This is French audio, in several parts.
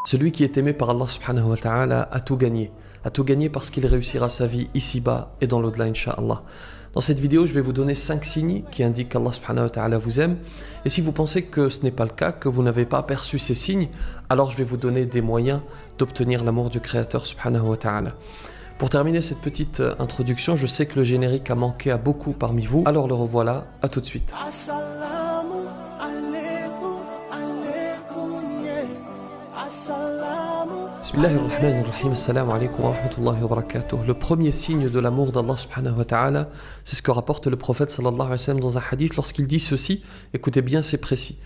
Celui qui est aimé par Allah subhanahu wa ta'ala a tout gagné. A tout gagné parce qu'il réussira sa vie ici-bas et dans l'au-delà, incha'Allah. Dans cette vidéo, je vais vous donner 5 signes qui indiquent qu'Allah subhanahu wa ta'ala vous aime. Et si vous pensez que ce n'est pas le cas, que vous n'avez pas perçu ces signes, alors je vais vous donner des moyens d'obtenir l'amour du Créateur subhanahu wa ta'ala. Pour terminer cette petite introduction, je sais que le générique a manqué à beaucoup parmi vous, alors le revoilà, à tout de suite. Bismillahirrahmanirrahim, assalamu alaikum wa rahmatullahi wa barakatuh. Le premier signe de l'amour d'Allah subhanahu wa ta'ala, c'est ce que rapporte le prophète sallallahu alayhi wa sallam dans un hadith lorsqu'il dit ceci, écoutez bien, c'est précis.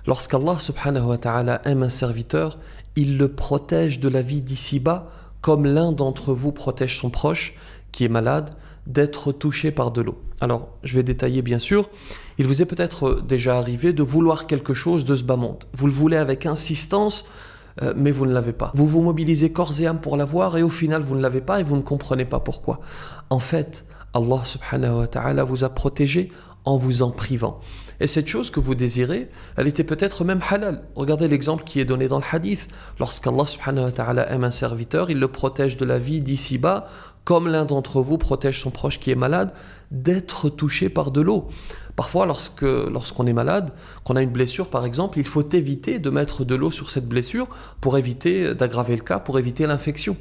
Lorsqu'Allah subhanahu wa ta'ala aime un serviteur, il le protège de la vie d'ici-bas, comme l'un d'entre vous protège son proche, qui est malade, d'être touché par de l'eau. Alors, je vais détailler bien sûr. Il vous est peut-être déjà arrivé de vouloir quelque chose de ce bas monde. Vous le voulez avec insistance, mais vous ne l'avez pas. Vous vous mobilisez corps et âme pour l'avoir et au final vous ne l'avez pas et vous ne comprenez pas pourquoi. En fait, Allah subhanahu wa ta'ala vous a protégé en vous en privant. Et cette chose que vous désirez, elle était peut-être même halal. Regardez l'exemple qui est donné dans le hadith. Lorsqu'Allah subhanahu wa ta'ala aime un serviteur, il le protège de la vie d'ici-bas, comme l'un d'entre vous protège son proche qui est malade, d'être touché par de l'eau. Parfois, lorsqu'on est malade, qu'on a une blessure par exemple, il faut éviter de mettre de l'eau sur cette blessure pour éviter d'aggraver le cas, pour éviter l'infection.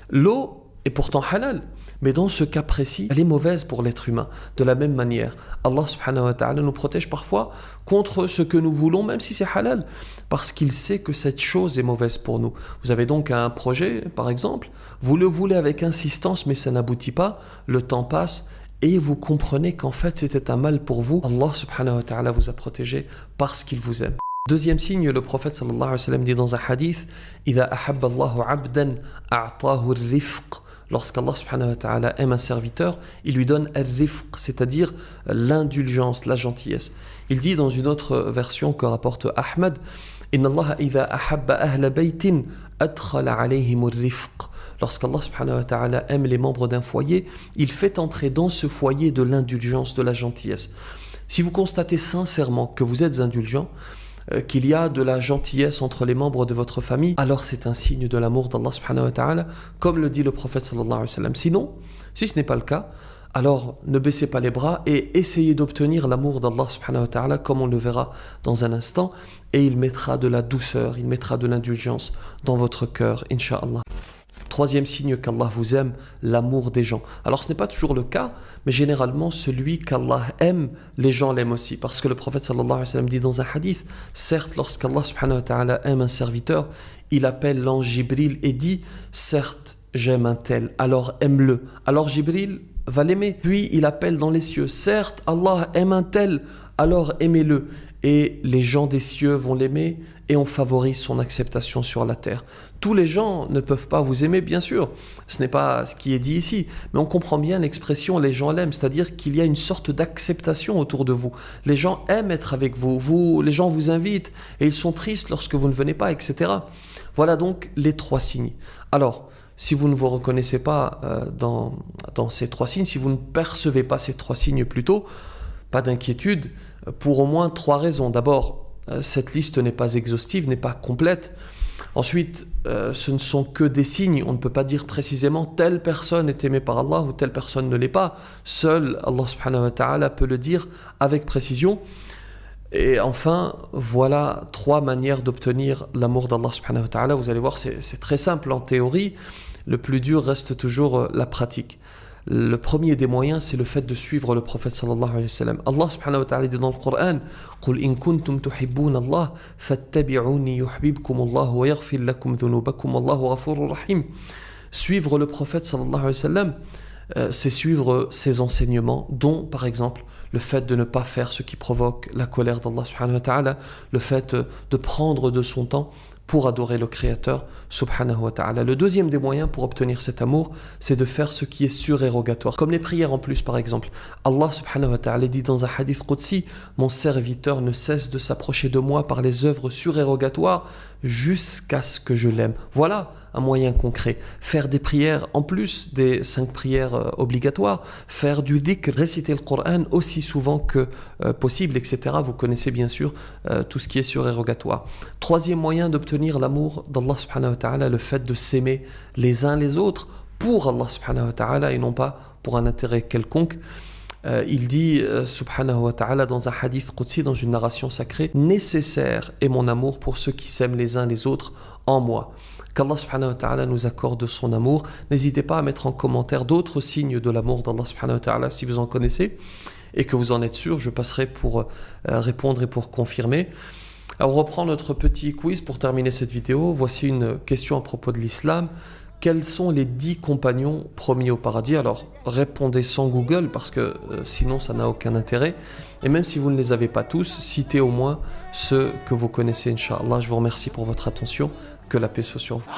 L'eau est pourtant halal, mais dans ce cas précis, elle est mauvaise pour l'être humain. De la même manière, Allah subhanahu wa ta'ala nous protège parfois contre ce que nous voulons, même si c'est halal, parce qu'il sait que cette chose est mauvaise pour nous. Vous avez donc un projet, par exemple, vous le voulez avec insistance, mais ça n'aboutit pas, le temps passe, et vous comprenez qu'en fait c'était un mal pour vous. Allah subhanahu wa ta'ala vous a protégé parce qu'il vous aime. Deuxième signe, le prophète sallallahu alayhi wa sallam dit dans un hadith, إِذَا أَحَبَّ اللَّهُ عَبْدًا أَعْطَاهُ الرِّفْقِ. Lorsqu'Allah subhanahu wa ta'ala aime un serviteur, il lui donne al-rifq, c'est-à-dire l'indulgence, la gentillesse. Il dit dans une autre version que rapporte Ahmad, إِنَّ اللَّهَ إِذَا أَحَبَّ أَهْلَ بَيْتٍ أَدْخَلَ عَلَيْهِمُ الرِّفْقِ. Lorsqu'Allah subhanahu wa ta'ala aime les membres d'un foyer, il fait entrer dans ce foyer de l'indulgence, de la gentillesse. Si vous constatez sincèrement que vous êtes indulgent, qu'il y a de la gentillesse entre les membres de votre famille, alors c'est un signe de l'amour d'Allah subhanahu wa ta'ala, comme le dit le prophète sallallahu alayhi wa sallam. Sinon, si ce n'est pas le cas, alors ne baissez pas les bras et essayez d'obtenir l'amour d'Allah subhanahu wa ta'ala, comme on le verra dans un instant, et il mettra de la douceur, il mettra de l'indulgence dans votre cœur, incha'Allah. Troisième signe qu'Allah vous aime, l'amour des gens. Alors ce n'est pas toujours le cas, mais généralement celui qu'Allah aime, les gens l'aiment aussi. Parce que le prophète sallallahu alayhi wa sallam dit dans un hadith, certes lorsqu'Allah subhanahu wa ta'ala aime un serviteur, il appelle l'ange Jibril et dit, certes j'aime un tel, alors aime-le. Alors Jibril va l'aimer. Puis il appelle dans les cieux, certes Allah aime un tel, alors aimez-le. Et les gens des cieux vont l'aimer et on favorise son acceptation sur la terre. Tous les gens ne peuvent pas vous aimer, bien sûr. Ce n'est pas ce qui est dit ici, mais on comprend bien l'expression « les gens l'aiment », c'est-à-dire qu'il y a une sorte d'acceptation autour de vous. Les gens aiment être avec vous, les gens vous invitent et ils sont tristes lorsque vous ne venez pas, etc. Voilà donc les 3 signes. Alors, si vous ne vous reconnaissez pas dans ces 3 signes, si vous ne percevez pas ces 3 signes plutôt, pas d'inquiétude, pour au moins 3 raisons. D'abord, cette liste n'est pas exhaustive, n'est pas complète. Ensuite, ce ne sont que des signes. On ne peut pas dire précisément telle personne est aimée par Allah ou telle personne ne l'est pas. Seul Allah subhanahu wa ta'ala peut le dire avec précision. Et enfin, voilà 3 manières d'obtenir l'amour d'Allah subhanahu wa ta'ala. Vous allez voir, c'est très simple en théorie. Le plus dur reste toujours la pratique. Le premier des moyens, c'est le fait de suivre le prophète sallallahu alayhi wa sallam. Allah subhanahu wa ta'ala dit dans le Coran, قُلْ إِن كُنْتُمْ تُحِبُّونَ اللَّهَ فَاتَّبِعُونِي يُحْبِبْكُمُ اللَّهُ وَيَغْفِرْ لَكُمْ ذُنُوبَكُمْ وَاللَّهُ غَفُورٌ رَحِيمٌ. Suivre le prophète sallallahu alayhi wa sallam, c'est suivre ses enseignements, dont par exemple le fait de ne pas faire ce qui provoque la colère d'Allah subhanahu wa ta'ala, le fait de prendre de son temps pour adorer le Créateur subhanahu wa ta'ala. Le deuxième des moyens pour obtenir cet amour, c'est de faire ce qui est surérogatoire, comme les prières en plus par exemple. Allah subhanahu wa ta'ala dit dans un hadith qudsi, mon serviteur ne cesse de s'approcher de moi par les œuvres surérogatoires jusqu'à ce que je l'aime. Voilà un moyen concret. Faire des prières en plus des 5 prières obligatoires, faire du dhikr, réciter le Coran aussi souvent que possible, etc. Vous connaissez bien sûr tout ce qui est surérogatoire. Troisième moyen d'obtenir l'amour d'Allah subhanahu wa ta'ala, le fait de s'aimer les uns les autres pour Allah subhanahu wa ta'ala et non pas pour un intérêt quelconque. Il dit subhanahu wa ta'ala dans un hadith qudsi, dans une narration sacrée, nécessaire est mon amour pour ceux qui s'aiment les uns les autres en moi. Qu'Allah subhanahu wa ta'ala nous accorde son amour. N'hésitez pas à mettre en commentaire d'autres signes de l'amour d'Allah subhanahu wa ta'ala si vous en connaissez et que vous en êtes sûr. Je passerai pour répondre et pour confirmer. Alors on reprend notre petit quiz pour terminer cette vidéo. Voici une question à propos de l'islam. Quels sont les 10 compagnons promis au paradis? Alors répondez sans Google parce que sinon ça n'a aucun intérêt. Et même si vous ne les avez pas tous, citez au moins ceux que vous connaissez, Inch'Allah. Je vous remercie pour votre attention. Que la paix soit sur vous.